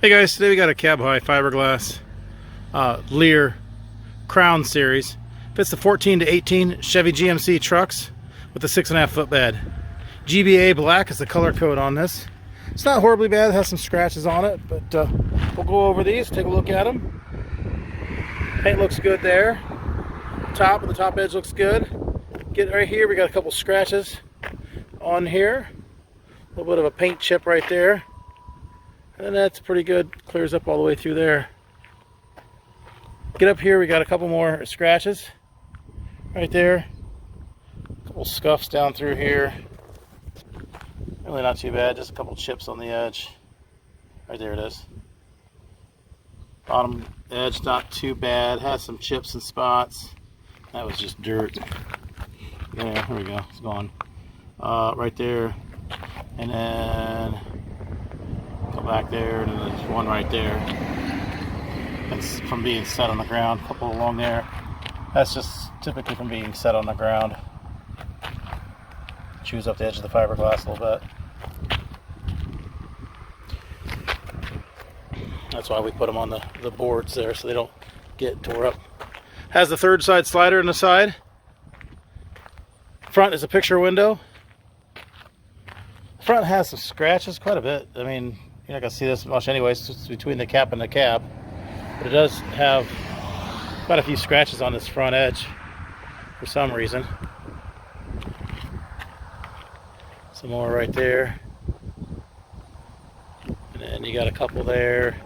Hey guys, today we got a cab high fiberglass Lear Crown series. Fits the 14 to 18 Chevy GMC trucks with a 6.5 foot bed. GBA black is the color code on this. It's not horribly bad, it has some scratches on it, but we'll go over these, take a look at them. Paint looks good there. The top edge looks good. Get right here, we got a couple scratches on here. A little bit of a paint chip right there. And that's pretty good, clears up all the way through there. Get up here, we got a couple more scratches right there. A couple scuffs down through here. Really not too bad, just a couple chips on the edge. Right there it is. Bottom edge not too bad, has some chips and spots. That was just dirt. There we go, it's gone. Right there. And then go back there, and then there's one right there. It's from being set on the ground. A couple along there. That's just typically from being set on the ground. Chews up the edge of the fiberglass a little bit. That's why we put them on the boards there, so they don't get tore up. Has the third side slider in the side. Front is a picture window. Front has some scratches, quite a bit. I mean, you're not going to see this much anyway, it's between the cap and the cab. But it does have quite a few scratches on this front edge for some reason. Some more right there. And then you got a couple there,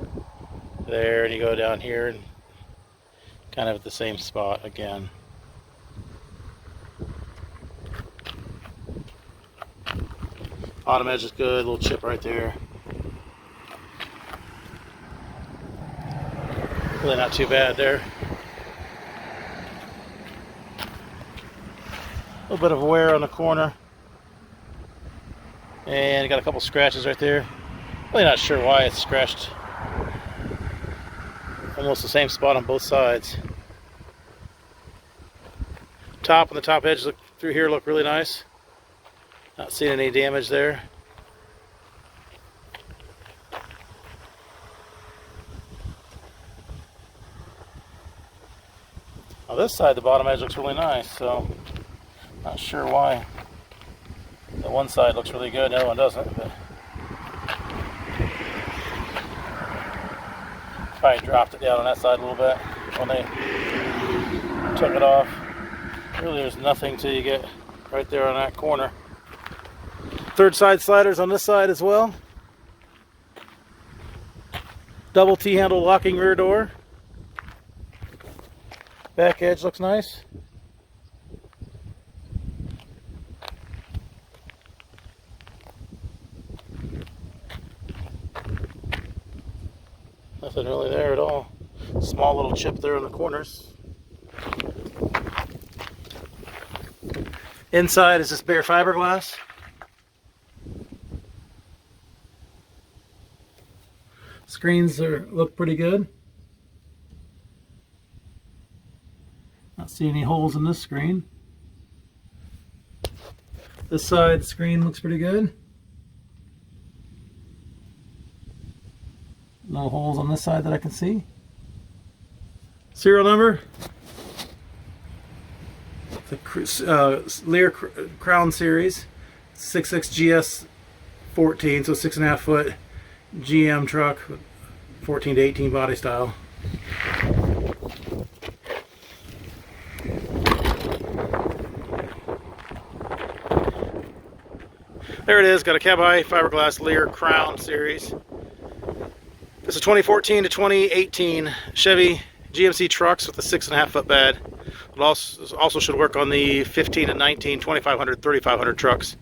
and you go down here and kind of at the same spot again. Bottom edge is good, a little chip right there. Really not too bad there. A little bit of wear on the corner. And you got a couple scratches right there. Really not sure why it's scratched. Almost the same spot on both sides. Top and the top edge look through here look really nice. Not seeing any damage there. On this side, the bottom edge looks really nice, so not sure why. The one side looks really good, the other one doesn't. But probably dropped it down on that side a little bit when they took it off. Really, there's nothing till you get right there on that corner. Third side sliders on this side as well. Double T-handle locking rear door. Back edge looks nice. Nothing really there at all. Small little chip there in the corners. Inside is this bare fiberglass. Screens look pretty good. Not seeing any holes in this screen. This side screen looks pretty good. No holes on this side that I can see. Serial number. The Lear Crown Series 66GS14, so 6.5 foot GM truck, 14 to 18 body style. There it is, got a cab high fiberglass Lear Crown Series. This is 2014 to 2018 Chevy GMC trucks with a 6.5 foot bed. It also should work on the 15 and 19, 2500, 3500 trucks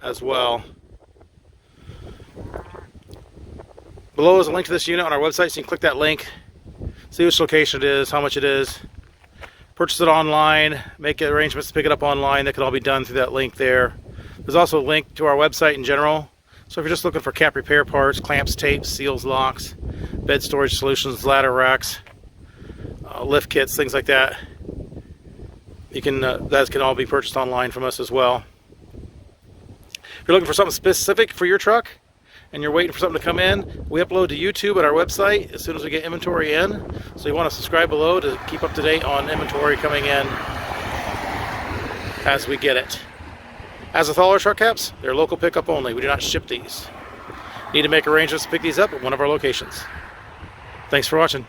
as well. Below is a link to this unit on our website, so you can click that link, see which location it is, how much it is, purchase it online, make arrangements to pick it up online. That can all be done through that link there. There's also a link to our website in general, so if you're just looking for cap repair parts, clamps, tapes, seals, locks, bed storage solutions, ladder racks, lift kits, things like that, you can that can all be purchased online from us as well. If you're looking for something specific for your truck, and you're waiting for something to come in, we upload to YouTube at our website as soon as we get inventory in. So you want to subscribe below to keep up to date on inventory coming in as we get it. As with all our truck caps, they're local pickup only. We do not ship these. Need to make arrangements to pick these up at one of our locations. Thanks for watching.